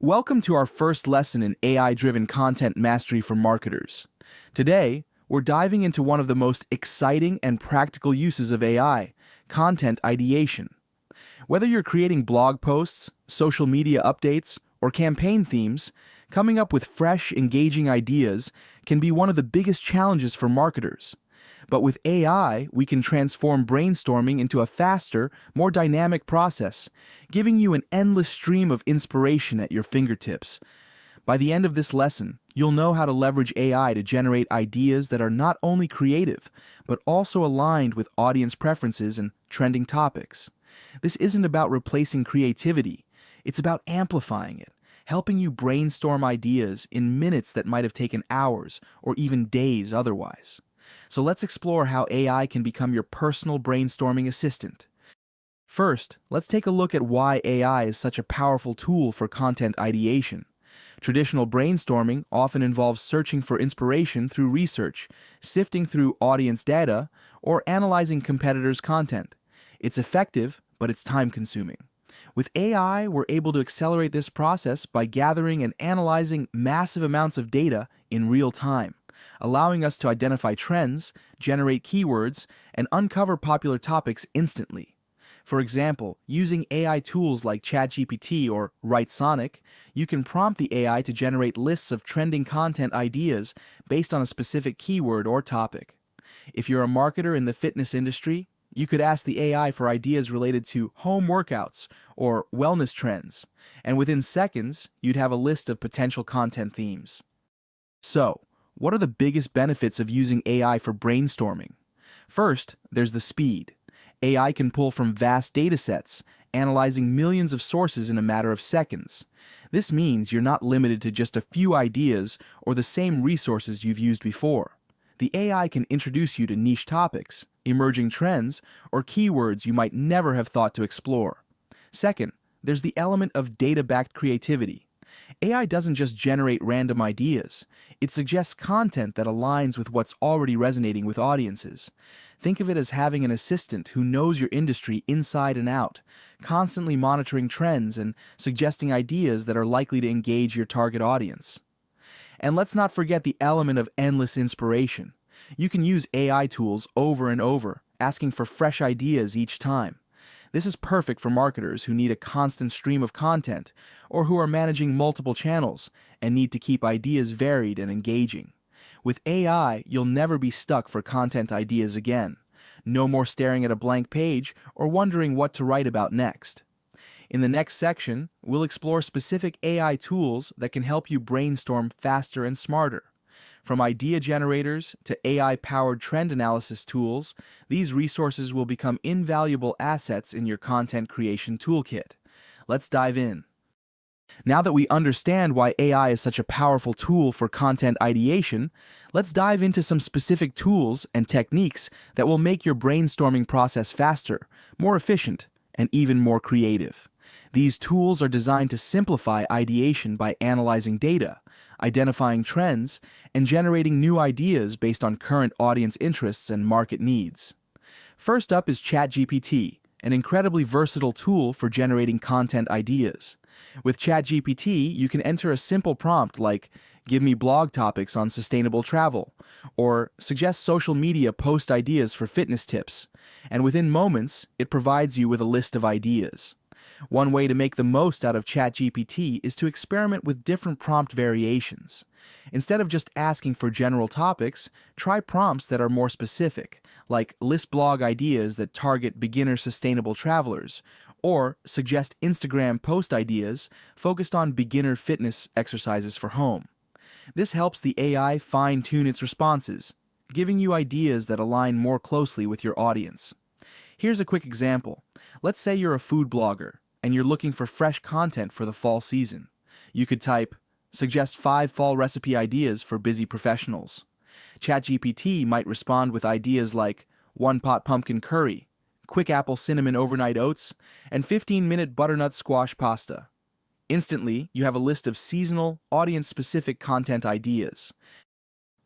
Welcome to our first lesson in AI-driven content mastery for marketers. Today, we're diving into one of the most exciting and practical uses of AI, content ideation. Whether you're creating blog posts, social media updates, or campaign themes, coming up with fresh, engaging ideas can be one of the biggest challenges for marketers. But with AI, we can transform brainstorming into a faster, more dynamic process, giving you an endless stream of inspiration at your fingertips. By the end of this lesson, you'll know how to leverage AI to generate ideas that are not only creative, but also aligned with audience preferences and trending topics. This isn't about replacing creativity, it's about amplifying it, helping you brainstorm ideas in minutes that might have taken hours or even days otherwise. So let's explore how AI can become your personal brainstorming assistant. First, let's take a look at why AI is such a powerful tool for content ideation. Traditional brainstorming often involves searching for inspiration through research, sifting through audience data, or analyzing competitors' content. It's effective, but it's time-consuming. With AI, we're able to accelerate this process by gathering and analyzing massive amounts of data in real time, allowing us to identify trends, generate keywords, and uncover popular topics instantly. For example, using AI tools like ChatGPT or WriteSonic, you can prompt the AI to generate lists of trending content ideas based on a specific keyword or topic. If you're a marketer in the fitness industry, you could ask the AI for ideas related to home workouts or wellness trends, and within seconds, you'd have a list of potential content themes. So, what are the biggest benefits of using AI for brainstorming? First, there's the speed. AI can pull from vast datasets, analyzing millions of sources in a matter of seconds. This means you're not limited to just a few ideas or the same resources you've used before. The AI can introduce you to niche topics, emerging trends, or keywords you might never have thought to explore. Second, there's the element of data-backed creativity. AI doesn't just generate random ideas. It suggests content that aligns with what's already resonating with audiences. Think of it as having an assistant who knows your industry inside and out, constantly monitoring trends and suggesting ideas that are likely to engage your target audience. And let's not forget the element of endless inspiration. You can use AI tools over and over, asking for fresh ideas each time. This is perfect for marketers who need a constant stream of content or who are managing multiple channels and need to keep ideas varied and engaging. With AI, you'll never be stuck for content ideas again. No more staring at a blank page or wondering what to write about next. In the next section, we'll explore specific AI tools that can help you brainstorm faster and smarter. From idea generators to AI-powered trend analysis tools, these resources will become invaluable assets in your content creation toolkit. Let's dive in. Now that we understand why AI is such a powerful tool for content ideation, let's dive into some specific tools and techniques that will make your brainstorming process faster, more efficient, and even more creative. These tools are designed to simplify ideation by analyzing data, identifying trends, and generating new ideas based on current audience interests and market needs. First up is ChatGPT, an incredibly versatile tool for generating content ideas. With ChatGPT, you can enter a simple prompt like, "Give me blog topics on sustainable travel," or "Suggest social media post ideas for fitness tips," and within moments, it provides you with a list of ideas. One way to make the most out of ChatGPT is to experiment with different prompt variations. Instead of just asking for general topics, try prompts that are more specific, like list blog ideas that target beginner sustainable travelers, or suggest Instagram post ideas focused on beginner fitness exercises for home. This helps the AI fine-tune its responses, giving you ideas that align more closely with your audience. Here's a quick example. Let's say you're a food blogger and you're looking for fresh content for the fall season. You could type, "Suggest 5 fall recipe ideas for busy professionals." ChatGPT might respond with ideas like 1-pot pumpkin curry, quick apple cinnamon overnight oats, and 15-minute butternut squash pasta. Instantly, you have a list of seasonal, audience-specific content ideas.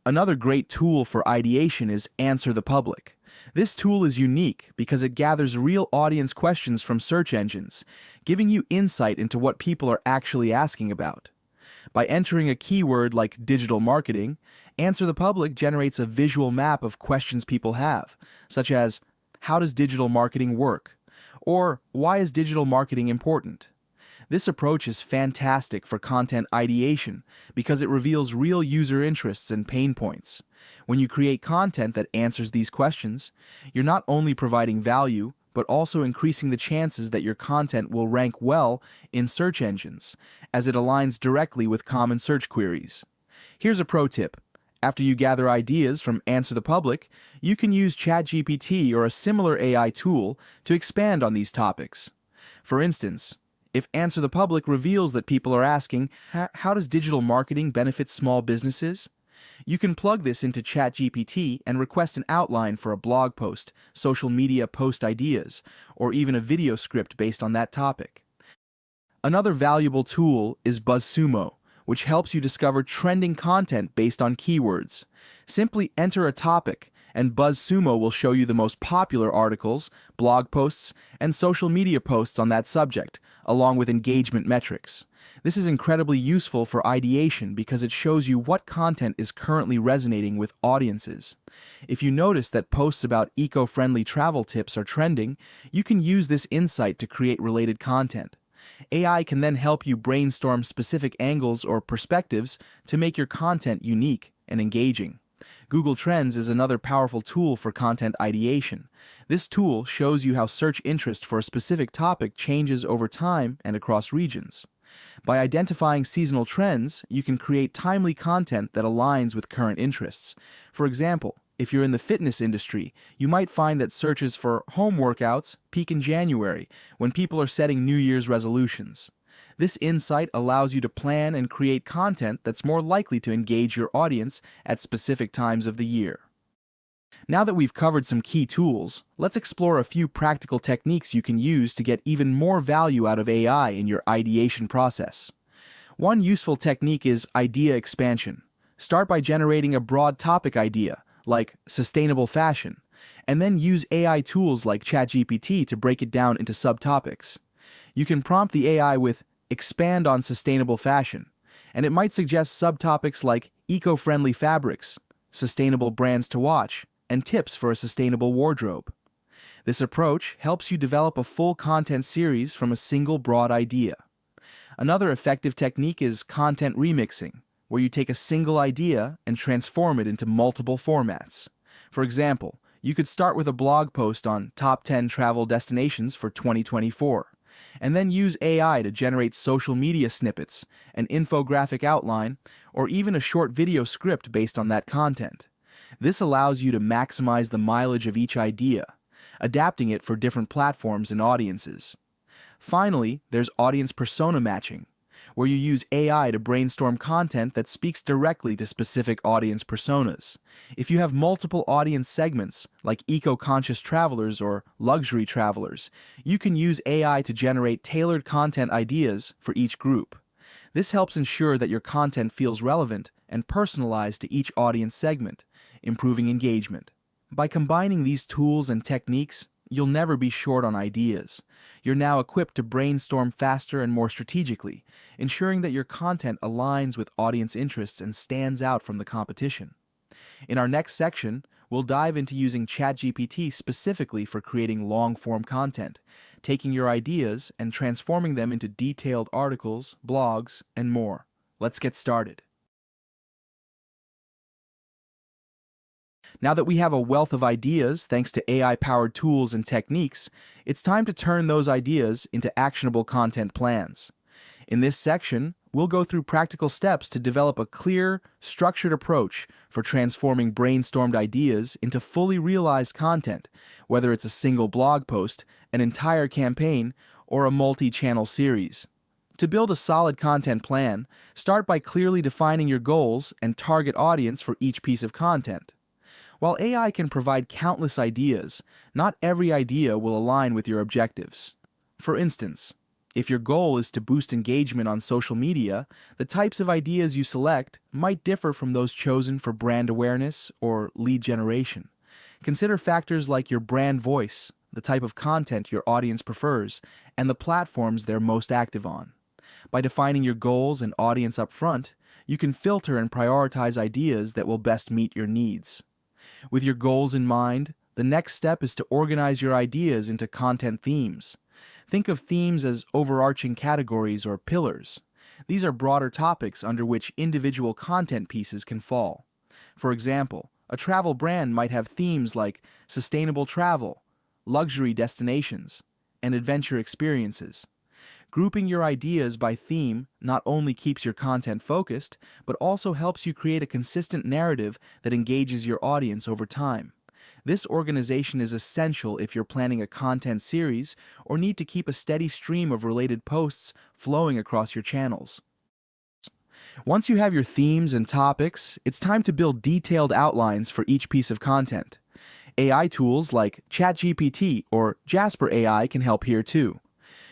Another great tool for ideation is Answer the Public. This tool is unique because it gathers real audience questions from search engines, giving you insight into what people are actually asking about. By entering a keyword like digital marketing, Answer the Public generates a visual map of questions people have, such as, how does digital marketing work? Or, why is digital marketing important? This approach is fantastic for content ideation because it reveals real user interests and pain points. When you create content that answers these questions, you're not only providing value, but also increasing the chances that your content will rank well in search engines, as it aligns directly with common search queries. Here's a pro tip. After you gather ideas from Answer the Public, you can use ChatGPT or a similar AI tool to expand on these topics. For instance, if Answer the Public reveals that people are asking, how does digital marketing benefit small businesses? You can plug this into ChatGPT and request an outline for a blog post, social media post ideas, or even a video script based on that topic. Another valuable tool is BuzzSumo, which helps you discover trending content based on keywords. Simply enter a topic, and BuzzSumo will show you the most popular articles, blog posts, and social media posts on that subject, along with engagement metrics. This is incredibly useful for ideation because it shows you what content is currently resonating with audiences. If you notice that posts about eco-friendly travel tips are trending, you can use this insight to create related content. AI can then help you brainstorm specific angles or perspectives to make your content unique and engaging. Google Trends is another powerful tool for content ideation. This tool shows you how search interest for a specific topic changes over time and across regions. By identifying seasonal trends, you can create timely content that aligns with current interests. For example, if you're in the fitness industry, you might find that searches for home workouts peak in January when people are setting New Year's resolutions. This insight allows you to plan and create content that's more likely to engage your audience at specific times of the year. Now that we've covered some key tools, let's explore a few practical techniques you can use to get even more value out of AI in your ideation process. One useful technique is idea expansion. Start by generating a broad topic idea, like sustainable fashion, and then use AI tools like ChatGPT to break it down into subtopics. You can prompt the AI with expand on sustainable fashion, and it might suggest subtopics like eco-friendly fabrics, sustainable brands to watch, and tips for a sustainable wardrobe. This approach helps you develop a full content series from a single broad idea. Another effective technique is content remixing, where you take a single idea and transform it into multiple formats. For example, you could start with a blog post on top 10 travel destinations for 2024, and then use AI to generate social media snippets, an infographic outline, or even a short video script based on that content. This allows you to maximize the mileage of each idea, adapting it for different platforms and audiences. Finally, there's audience persona matching, where you use AI to brainstorm content that speaks directly to specific audience personas. If you have multiple audience segments, like eco-conscious travelers or luxury travelers, you can use AI to generate tailored content ideas for each group. This helps ensure that your content feels relevant and personalized to each audience segment, improving engagement. By combining these tools and techniques, you'll never be short on ideas. You're now equipped to brainstorm faster and more strategically, ensuring that your content aligns with audience interests and stands out from the competition. In our next section, we'll dive into using ChatGPT specifically for creating long-form content, taking your ideas and transforming them into detailed articles, blogs, and more. Let's get started. Now that we have a wealth of ideas thanks to AI-powered tools and techniques, it's time to turn those ideas into actionable content plans. In this section, we'll go through practical steps to develop a clear, structured approach for transforming brainstormed ideas into fully realized content, whether it's a single blog post, an entire campaign, or a multi-channel series. To build a solid content plan, start by clearly defining your goals and target audience for each piece of content. While AI can provide countless ideas, not every idea will align with your objectives. For instance, if your goal is to boost engagement on social media, the types of ideas you select might differ from those chosen for brand awareness or lead generation. Consider factors like your brand voice, the type of content your audience prefers, and the platforms they're most active on. By defining your goals and audience up front, you can filter and prioritize ideas that will best meet your needs. With your goals in mind, the next step is to organize your ideas into content themes. Think of themes as overarching categories or pillars. These are broader topics under which individual content pieces can fall. For example, a travel brand might have themes like sustainable travel, luxury destinations, and adventure experiences. Grouping your ideas by theme not only keeps your content focused, but also helps you create a consistent narrative that engages your audience over time. This organization is essential if you're planning a content series or need to keep a steady stream of related posts flowing across your channels. Once you have your themes and topics, it's time to build detailed outlines for each piece of content. AI tools like ChatGPT or Jasper AI can help here too.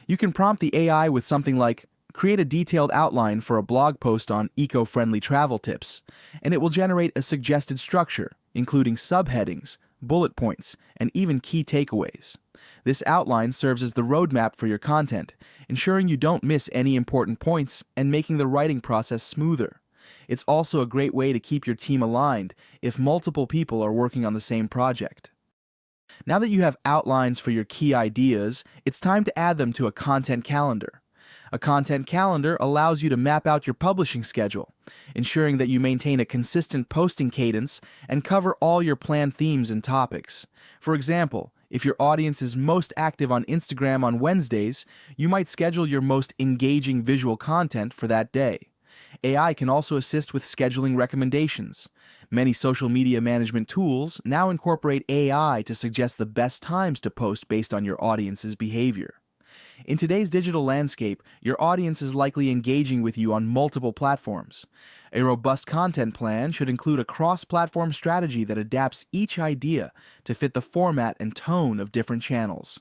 You can prompt the AI with something like, "Create a detailed outline for a blog post on eco-friendly travel tips," and it will generate a suggested structure, including subheadings, bullet points, and even key takeaways. This outline serves as the roadmap for your content, ensuring you don't miss any important points and making the writing process smoother. It's also a great way to keep your team aligned if multiple people are working on the same project. Now that you have outlines for your key ideas, it's time to add them to a content calendar. A content calendar allows you to map out your publishing schedule, ensuring that you maintain a consistent posting cadence and cover all your planned themes and topics. For example, if your audience is most active on Instagram on Wednesdays, you might schedule your most engaging visual content for that day. AI can also assist with scheduling recommendations. Many social media management tools now incorporate AI to suggest the best times to post based on your audience's behavior. In today's digital landscape, your audience is likely engaging with you on multiple platforms. A robust content plan should include a cross-platform strategy that adapts each idea to fit the format and tone of different channels.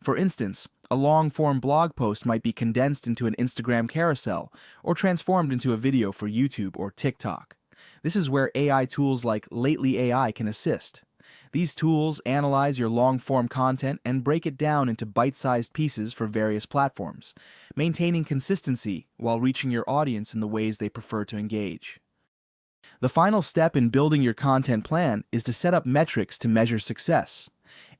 For instance, a long-form blog post might be condensed into an Instagram carousel or transformed into a video for YouTube or TikTok. This is where AI tools like Lately AI can assist. These tools analyze your long-form content and break it down into bite-sized pieces for various platforms, maintaining consistency while reaching your audience in the ways they prefer to engage. The final step in building your content plan is to set up metrics to measure success.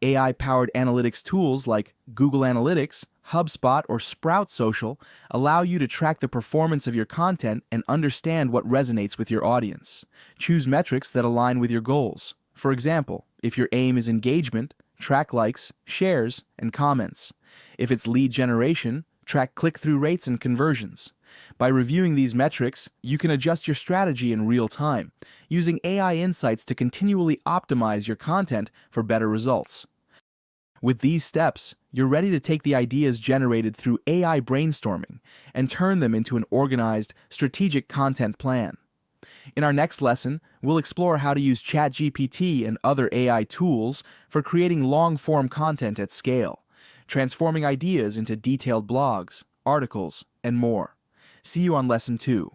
AI-powered analytics tools like Google Analytics, HubSpot, or Sprout Social allow you to track the performance of your content and understand what resonates with your audience. Choose metrics that align with your goals. For example, if your aim is engagement, track likes, shares, and comments. If it's lead generation, track click-through rates and conversions. By reviewing these metrics, you can adjust your strategy in real time, using AI insights to continually optimize your content for better results. With these steps, you're ready to take the ideas generated through AI brainstorming and turn them into an organized, strategic content plan. In our next lesson, we'll explore how to use ChatGPT and other AI tools for creating long-form content at scale, transforming ideas into detailed blogs, articles, and more. See you on Lesson 2.